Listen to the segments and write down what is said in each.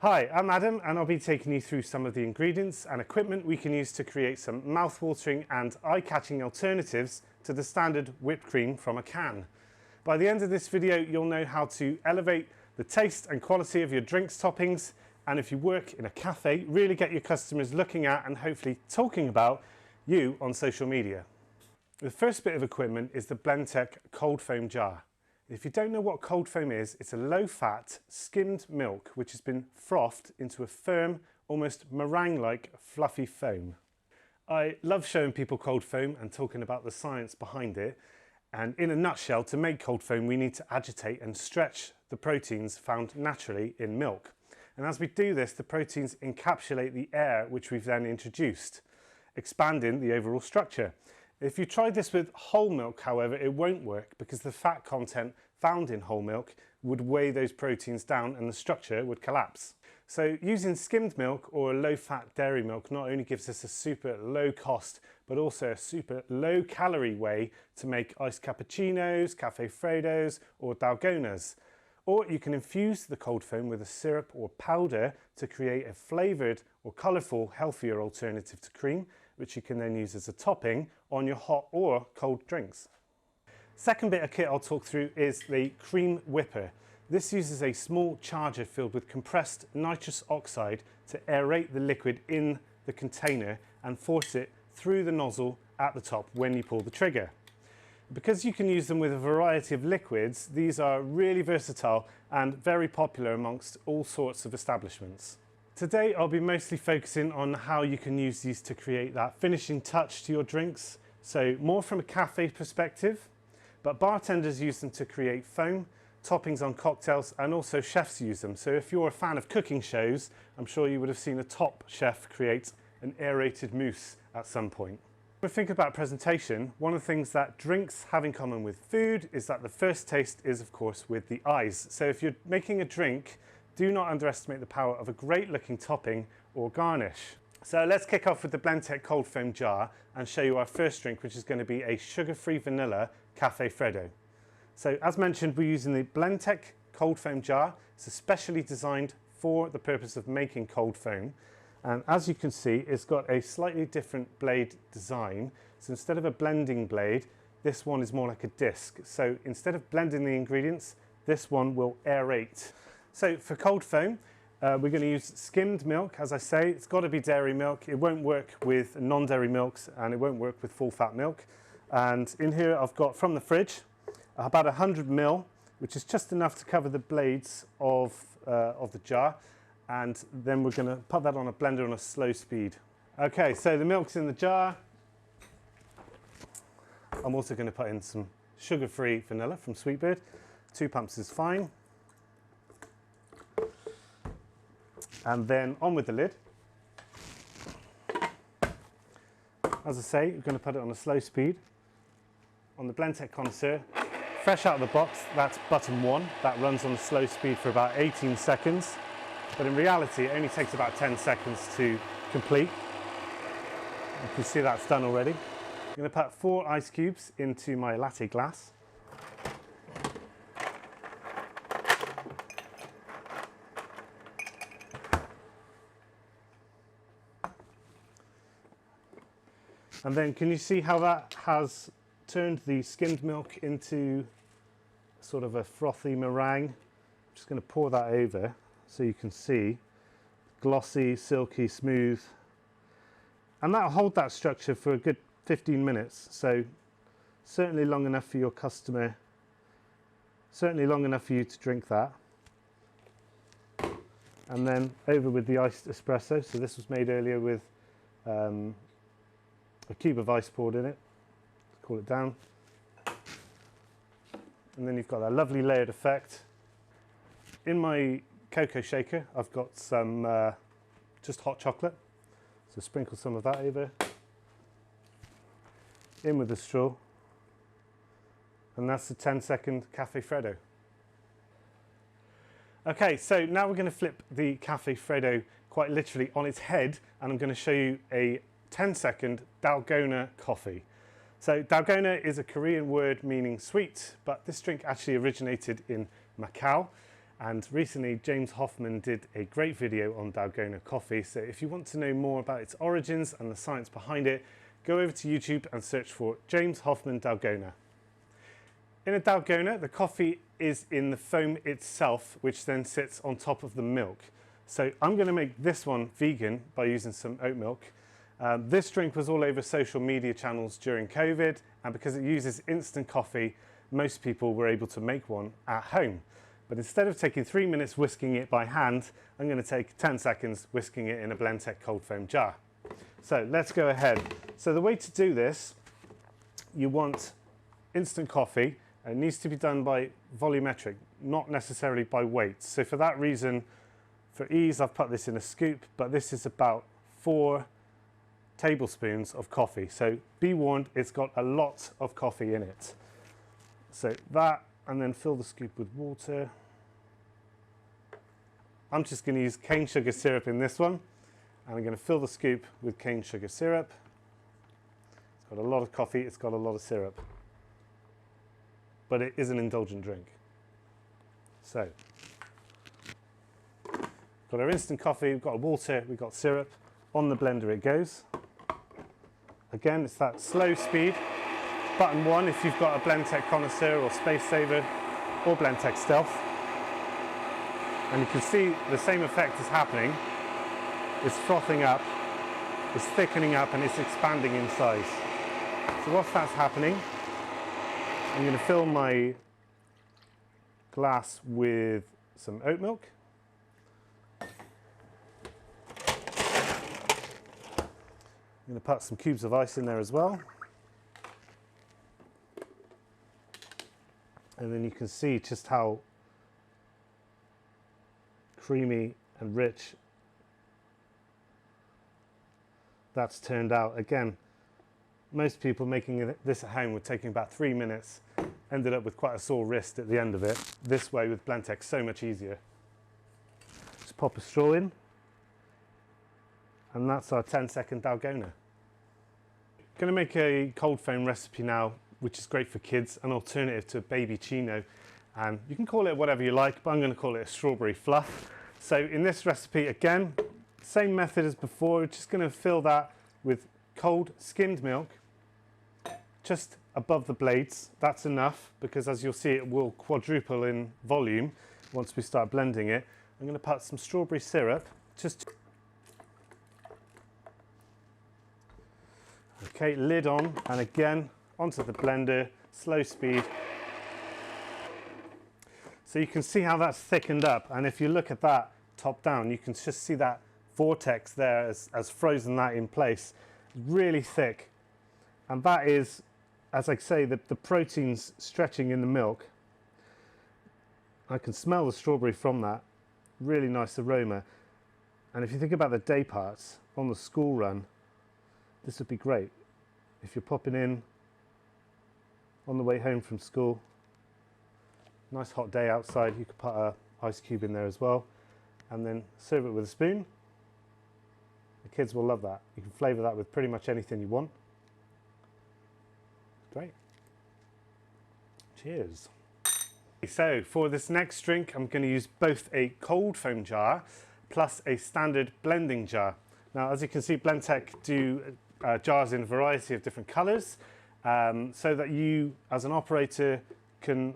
Hi, I'm Adam and I'll be taking you through some of the ingredients and equipment we can use to create some mouth-watering and eye-catching alternatives to the standard whipped cream from a can. By the end of this video, you'll know how to elevate the taste and quality of your drinks toppings, and if you work in a cafe, really get your customers looking at and hopefully talking about you on social media. The first bit of equipment is the Blendtec cold foam jar. If you don't know what cold foam is, it's a low-fat, skimmed milk which has been frothed into a firm, almost meringue-like fluffy foam. I love showing people cold foam and talking about the science behind it. And in a nutshell, to make cold foam, we need to agitate and stretch the proteins found naturally in milk. And as we do this, the proteins encapsulate the air which we've then introduced, expanding the overall structure. If you try this with whole milk, however, it won't work because the fat content found in whole milk would weigh those proteins down and the structure would collapse. So using skimmed milk or a low-fat dairy milk not only gives us a super low cost, but also a super low calorie way to make iced cappuccinos, cafe freddos or dalgonas. Or you can infuse the cold foam with a syrup or powder to create a flavoured or colourful, healthier alternative to cream, which you can then use as a topping on your hot or cold drinks. Second bit of kit I'll talk through is the cream whipper. This uses a small charger filled with compressed nitrous oxide to aerate the liquid in the container and force it through the nozzle at the top when you pull the trigger. Because you can use them with a variety of liquids, these are really versatile and very popular amongst all sorts of establishments. Today I'll be mostly focusing on how you can use these to create that finishing touch to your drinks, so more from a cafe perspective, but bartenders use them to create foam, toppings on cocktails, and also chefs use them. So if you're a fan of cooking shows, I'm sure you would have seen a top chef create an aerated mousse at some point. When we think about presentation, one of the things that drinks have in common with food is that the first taste is of course with the eyes. So if you're making a drink, do not underestimate the power of a great looking topping or garnish. So let's kick off with the Blendtec cold foam jar and show you our first drink, which is going to be a sugar-free vanilla cafe freddo. So as mentioned, we're using the Blendtec cold foam jar. It's especially designed for the purpose of making cold foam. And as you can see, it's got a slightly different blade design. So instead of a blending blade, this one is more like a disc. So instead of blending the ingredients, this one will aerate. So for cold foam, we're going to use skimmed milk. As I say, it's got to be dairy milk. It won't work with non-dairy milks and it won't work with full fat milk. And in here I've got from the fridge about 100 ml, which is just enough to cover the blades of the jar. And then we're going to put that on a blender on a slow speed. Okay, so the milk's in the jar. I'm also going to put in some sugar-free vanilla from Sweetbird. 2 pumps is fine. And then on with the lid. As I say, we're going to put it on a slow speed. On the Blendtec Connoisseur, fresh out of the box, that's button 1. That runs on a slow speed for about 18 seconds. But in reality, it only takes about 10 seconds to complete. You can see that's done already. I'm going to put 4 ice cubes into my latte glass. And then can you see how that has turned the skimmed milk into sort of a frothy meringue? I'm just going to pour that over so you can see glossy, silky, smooth. And that'll hold that structure for a good 15 minutes. So certainly long enough for your customer, certainly long enough for you to drink that. And then over with the iced espresso. So this was made earlier with a cube of ice poured in it. Cool it down. And then you've got that lovely layered effect. In my cocoa shaker, I've got some just hot chocolate. So sprinkle some of that over. In with the straw. And that's the 10-second Cafe Freddo. Okay, so now we're going to flip the Cafe Freddo quite literally on its head, and I'm going to show you a 10-second dalgona coffee. So dalgona is a Korean word meaning sweet, but this drink actually originated in Macau, And recently James Hoffmann did a great video on Dalgona coffee, so if you want to know more about its origins and the science behind it, go over to YouTube and search for James Hoffmann Dalgona. In a Dalgona, the coffee is in the foam itself, which then sits on top of the milk. So I'm going to make this one vegan by using some oat milk. This drink was all over social media channels during COVID, and because it uses instant coffee, most people were able to make one at home. But instead of taking 3 minutes whisking it by hand, I'm going to take 10 seconds whisking it in a Blendtec cold foam jar. So let's go ahead. So the way to do this, you want instant coffee. It needs to be done by volumetric, not necessarily by weight. So for that reason, for ease, I've put this in a scoop, but this is about 4 tablespoons of coffee. So be warned, it's got a lot of coffee in it. So that, and then fill the scoop with water. I'm just going to use cane sugar syrup in this one, and I'm going to fill the scoop with cane sugar syrup. It's got a lot of coffee, it's got a lot of syrup, but it is an indulgent drink. So, got our instant coffee, we've got water, we've got syrup. On the blender it goes. Again, it's that slow speed. Button 1 if you've got a Blendtec Connoisseur or Space Saver or Blendtec Stealth. And you can see the same effect is happening. It's frothing up, it's thickening up, and it's expanding in size. So whilst that's happening, I'm going to fill my glass with some oat milk. I'm going to put some cubes of ice in there as well. And then you can see just how creamy and rich that's turned out. Again, most people making this at home were taking about 3 minutes, ended up with quite a sore wrist at the end of it. This way with Blendtec, so much easier. Just pop a straw in, and that's our 10-second Dalgona. Going to make a cold foam recipe now, which is great for kids, an alternative to baby chino. And you can call it whatever you like, but I'm going to call it a strawberry fluff. So in this recipe, again, same method as before. We're just going to fill that with cold skimmed milk, just above the blades. That's enough, because as you'll see, it will quadruple in volume once we start blending it. I'm going to put some strawberry syrup, okay, lid on, and again, onto the blender, slow speed. So you can see how that's thickened up, and if you look at that top down, you can just see that vortex there as frozen that in place. Really thick, and that is, as I say, the proteins stretching in the milk. I can smell the strawberry from that. Really nice aroma. And if you think about the day parts on the school run, this would be great. If you're popping in on the way home from school, nice hot day outside, you could put an ice cube in there as well, and then serve it with a spoon. The kids will love that. You can flavour that with pretty much anything you want. Great. Cheers. So for this next drink, I'm going to use both a cold foam jar plus a standard blending jar. Now, as you can see, Blendtec do jars in a variety of different colours, so that you, as an operator, can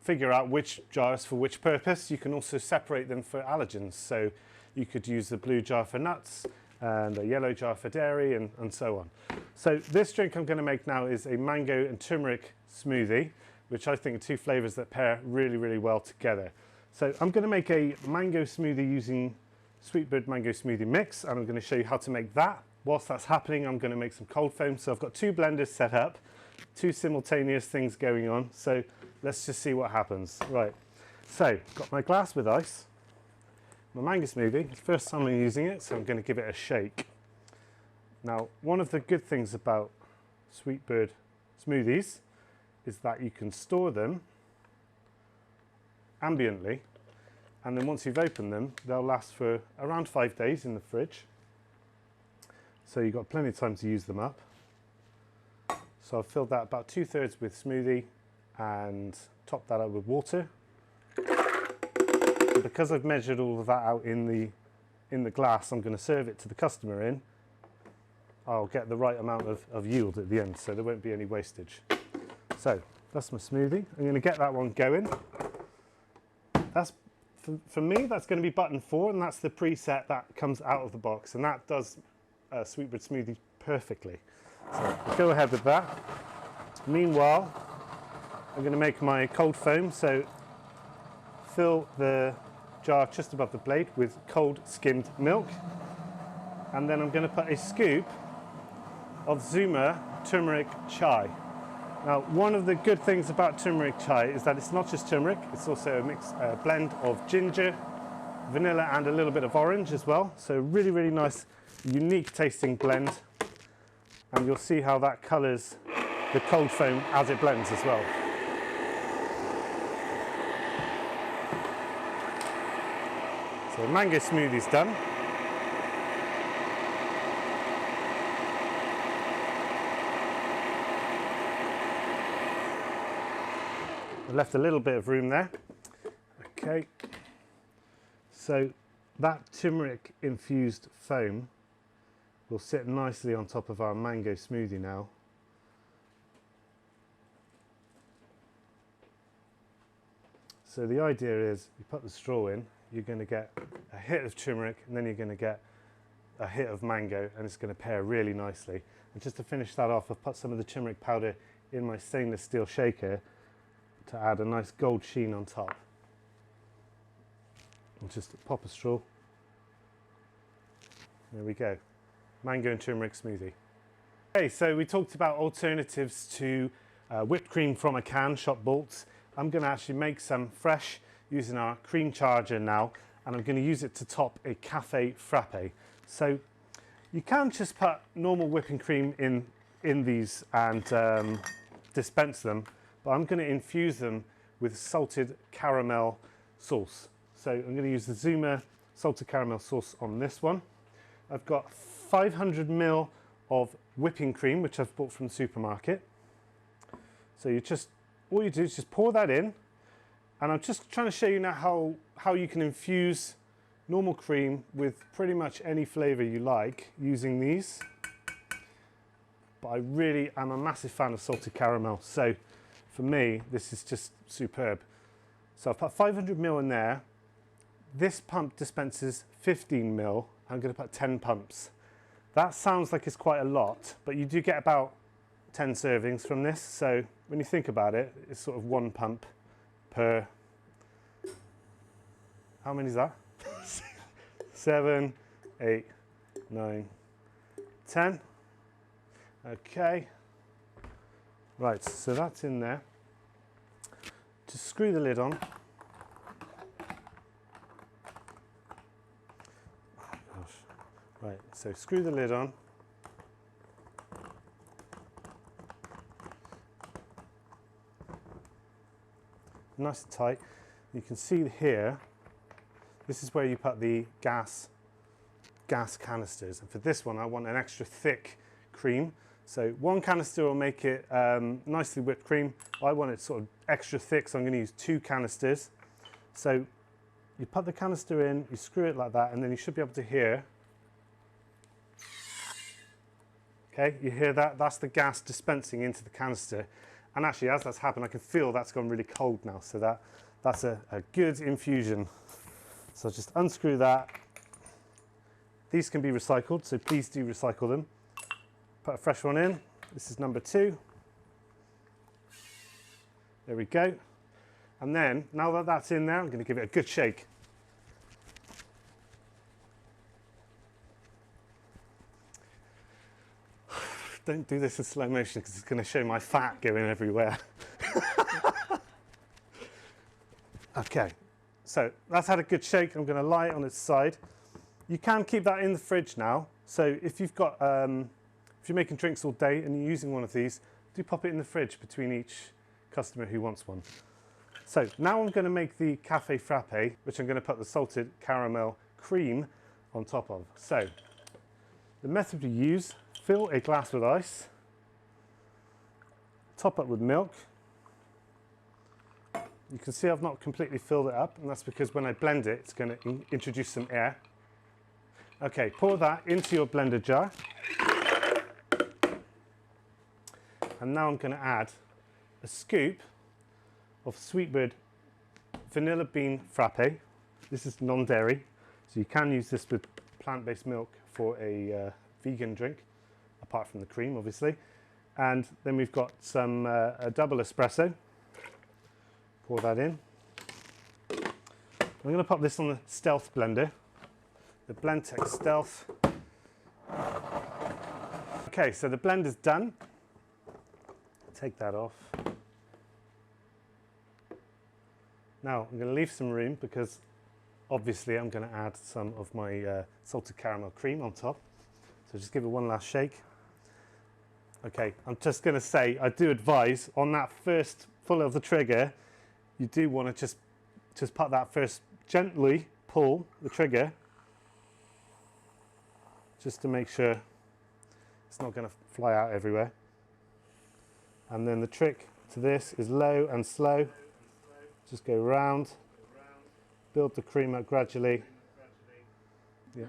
figure out which jars for which purpose. You can also separate them for allergens. So you could use the blue jar for nuts and a yellow jar for dairy, and so on. So this drink I'm going to make now is a mango and turmeric smoothie, which I think are 2 flavours that pair really, really well together. So I'm going to make a mango smoothie using Sweetbird mango smoothie mix, and I'm going to show you how to make that. Whilst that's happening, I'm going to make some cold foam. So I've got 2 blenders set up, 2 simultaneous things going on. So let's just see what happens. Right, so got my glass with ice, my mango smoothie. It's the first time I'm using it, so I'm going to give it a shake. Now, one of the good things about Sweetbird smoothies is that you can store them ambiently, and then once you've opened them, they'll last for around 5 days in the fridge. So you've got plenty of time to use them up. So I've filled that about 2/3 with smoothie and topped that up with water. And because I've measured all of that out in the glass I'm going to serve it to the customer in, I'll get the right amount of yield at the end, so there won't be any wastage. So that's my smoothie. I'm going to get that one going. That's for me, that's going to be button 4, and that's the preset that comes out of the box, and that does Sweetbird smoothie perfectly. So we'll go ahead with that. Meanwhile, I'm going to make my cold foam, so fill the jar just above the blade with cold skimmed milk, and then I'm going to put a scoop of Zuma turmeric chai. Now, one of the good things about turmeric chai is that it's not just turmeric, it's also a blend of ginger, vanilla and a little bit of orange as well. So really, really nice, unique tasting blend. And you'll see how that colours the cold foam as it blends as well. So the mango smoothie's done. I've left a little bit of room there. Okay, so that turmeric infused foam will sit nicely on top of our mango smoothie now. So the idea is you put the straw in, you're going to get a hit of turmeric and then you're going to get a hit of mango, and it's going to pair really nicely. And just to finish that off, I've put some of the turmeric powder in my stainless steel shaker to add a nice gold sheen on top. And just pop a straw. There we go. Mango and turmeric smoothie. Okay, so we talked about alternatives to whipped cream from a can, shop bolts. I'm going to actually make some fresh using our cream charger now, and I'm going to use it to top a cafe frappe. So you can just put normal whipping cream in these and dispense them, but I'm going to infuse them with salted caramel sauce. So I'm going to use the Zuma salted caramel sauce on this one. I've got 500 ml of whipping cream, which I've bought from the supermarket. So all you do is just pour that in, and I'm just trying to show you now how you can infuse normal cream with pretty much any flavour you like using these. But I really am a massive fan of salted caramel, so for me this is just superb. So I've put 500 ml in there. This pump dispenses 15 ml. I'm going to put 10 pumps. That sounds like it's quite a lot, but you do get about 10 servings from this. So when you think about it, it's sort of 1 pump per, how many is that? 7, 8, 9, 10. Okay. Right, so that's in there. Just screw the lid on. Right, so screw the lid on. Nice and tight. You can see here, this is where you put the gas canisters. And for this one, I want an extra thick cream. So 1 canister will make it nicely whipped cream. I want it sort of extra thick, so I'm going to use 2 canisters. So you put the canister in, you screw it like that, and then you should be able to hear. Okay, you hear that? That's the gas dispensing into the canister. And actually, as that's happened, I can feel that's gone really cold now. So that's a good infusion. So just unscrew that. These can be recycled, so please do recycle them. Put a fresh one in. This is number 2. There we go. And then, now that that's in there, I'm going to give it a good shake. Don't do this in slow motion because it's going to show my fat going everywhere. Okay, so that's had a good shake. I'm going to lie it on its side. You can keep that in the fridge now. So if you've got, if you're making drinks all day and you're using one of these, do pop it in the fridge between each customer who wants one. So now I'm going to make the cafe frappe, which I'm going to put the salted caramel cream on top of. So the method we use: fill a glass with ice, top up with milk, You can see I've not completely filled it up, and that's because when I blend it, it's going to introduce some air. Okay, pour that into your blender jar. And now I'm going to add a scoop of Sweetbird vanilla bean frappe. This is non-dairy, so you can use this with plant-based milk for a vegan drink, apart from the cream, obviously. And then we've got some a double espresso. Pour that in. I'm going to pop this on the Stealth blender, the Blendtec Stealth. Okay, so the blender's done. Take that off. Now I'm going to leave some room because obviously I'm going to add some of my salted caramel cream on top. So just give it one last shake. Okay, I'm just going to say I do advise on that first pull of the trigger, you do want to just put that first, gently pull the trigger just to make sure it's not going to fly out everywhere. And then the trick to this is low and slow. Just go round, build the cream up gradually. Yeah.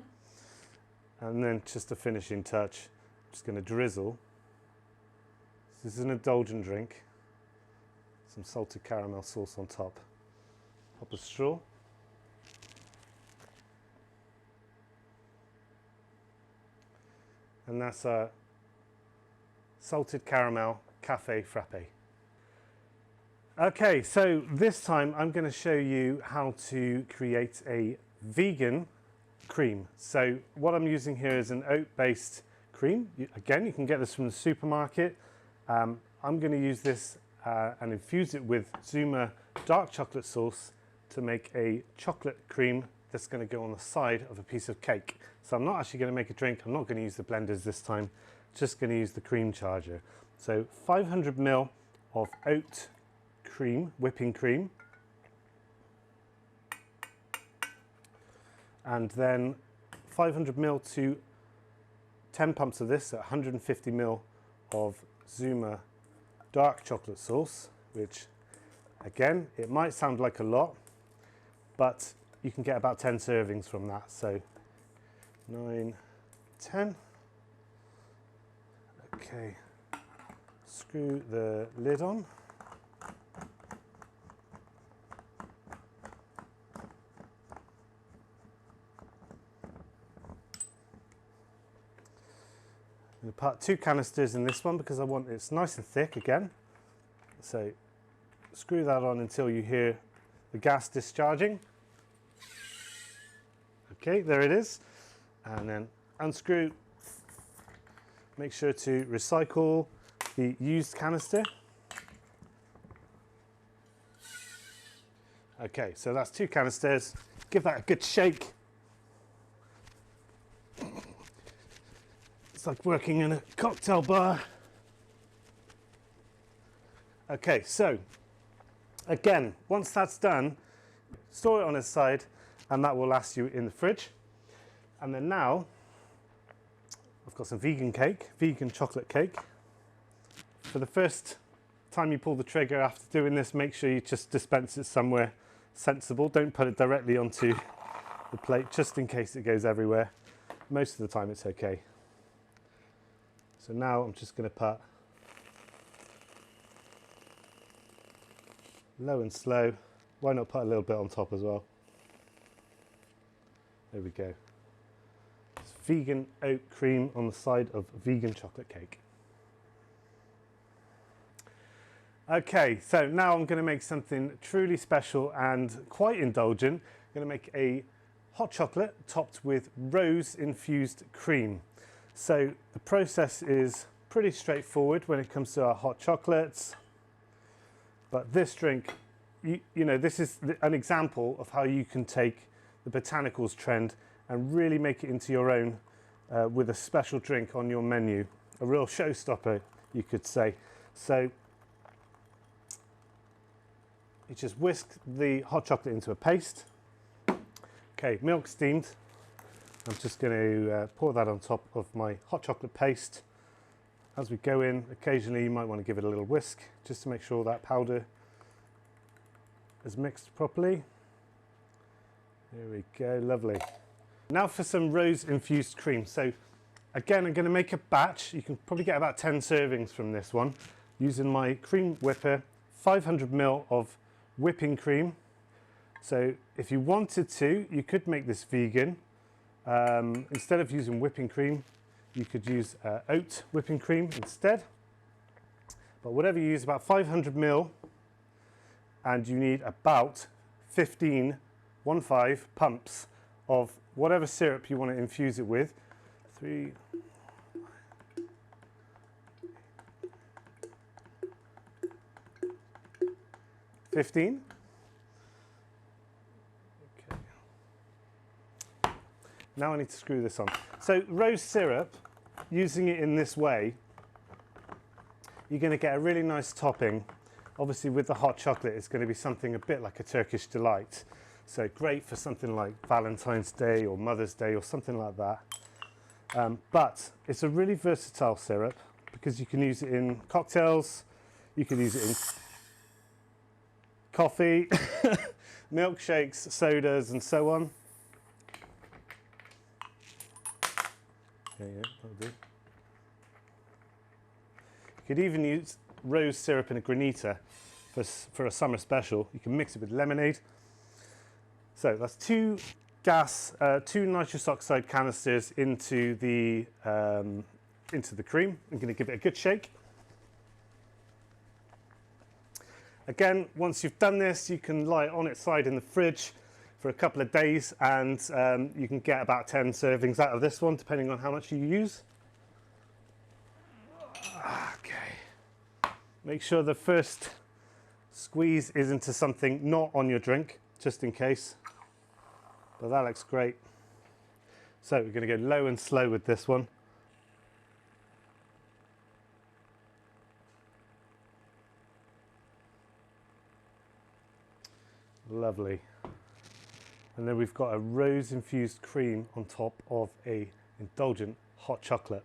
And then just a finishing touch, I'm just going to drizzle. This is an indulgent drink. Some salted caramel sauce on top. Pop a straw. And that's our salted caramel cafe frappe. Okay, so this time I'm going to show you how to create a vegan cream. So what I'm using here is an oat-based cream. Again, you can get this from the supermarket. I'm going to use this and infuse it with Zuma dark chocolate sauce to make a chocolate cream that's going to go on the side of a piece of cake. So I'm not actually going to make a drink. I'm not going to use the blenders this time. Just going to use the cream charger. So 500 ml of oat cream, whipping cream, and then 500 ml to 10 pumps of this, 150 ml of Zuma dark chocolate sauce, which again, it might sound like a lot, but you can get about 10 servings from that. So 9, 10. Okay, screw the lid on. I'm going to put 2 canisters in this one because I want it's nice and thick again. So screw that on until you hear the gas discharging. Okay, there it is. And then unscrew. Make sure to recycle the used canister. Okay, so that's 2 canisters. Give that a good shake. It's like working in a cocktail bar. Okay, so again, once that's done, store it on its side and that will last you in the fridge. And then now, I've got some vegan cake, vegan chocolate cake. For the first time you pull the trigger after doing this, make sure you just dispense it somewhere sensible. Don't put it directly onto the plate, just in case it goes everywhere. Most of the time it's okay. So now I'm just going to put low and slow. Why not put a little bit on top as well? There we go. It's vegan oat cream on the side of vegan chocolate cake. Okay, so now I'm going to make something truly special and quite indulgent. I'm going to make a hot chocolate topped with rose infused cream. So the process is pretty straightforward when it comes to our hot chocolates, but this drink, you know, this is an example of how you can take the botanicals trend and really make it into your own with a special drink on your menu, a real showstopper, you could say. So you just whisk the hot chocolate into a paste. Okay, milk steamed. I'm just going to pour that on top of my hot chocolate paste. As we go in, occasionally you might want to give it a little whisk just to make sure that powder is mixed properly. There we go, lovely. Now for some rose infused cream. So again, I'm going to make a batch. You can probably get about 10 servings from this one using my cream whipper, 500 ml of whipping cream. So if you wanted to, you could make this vegan. Instead of using whipping cream, you could use oat whipping cream instead. But whatever you use, about 500 ml, and you need about 15 pumps of whatever syrup you want to infuse it with. 3, 15. Okay. Now I need to screw this on. So rose syrup, using it in this way, you're going to get a really nice topping. Obviously with the hot chocolate, it's going to be something a bit like a Turkish delight. So great for something like Valentine's Day or Mother's Day or something like that. But it's a really versatile syrup because you can use it in cocktails, you can use it in coffee, milkshakes, sodas and so on. Yeah, that'll do. You could even use rose syrup in a granita for a summer special. You can mix it with lemonade. So that's 2 nitrous oxide canisters into the cream. I'm going to give it a good shake. Again, once you've done this, you can lie it on its side in the fridge for a couple of days, and you can get about 10 servings out of this one, depending on how much you use. Okay. Make sure the first squeeze is into something not on your drink, just in case. But that looks great. So we're going to go low and slow with this one. Lovely. And then we've got a rose infused cream on top of a indulgent hot chocolate.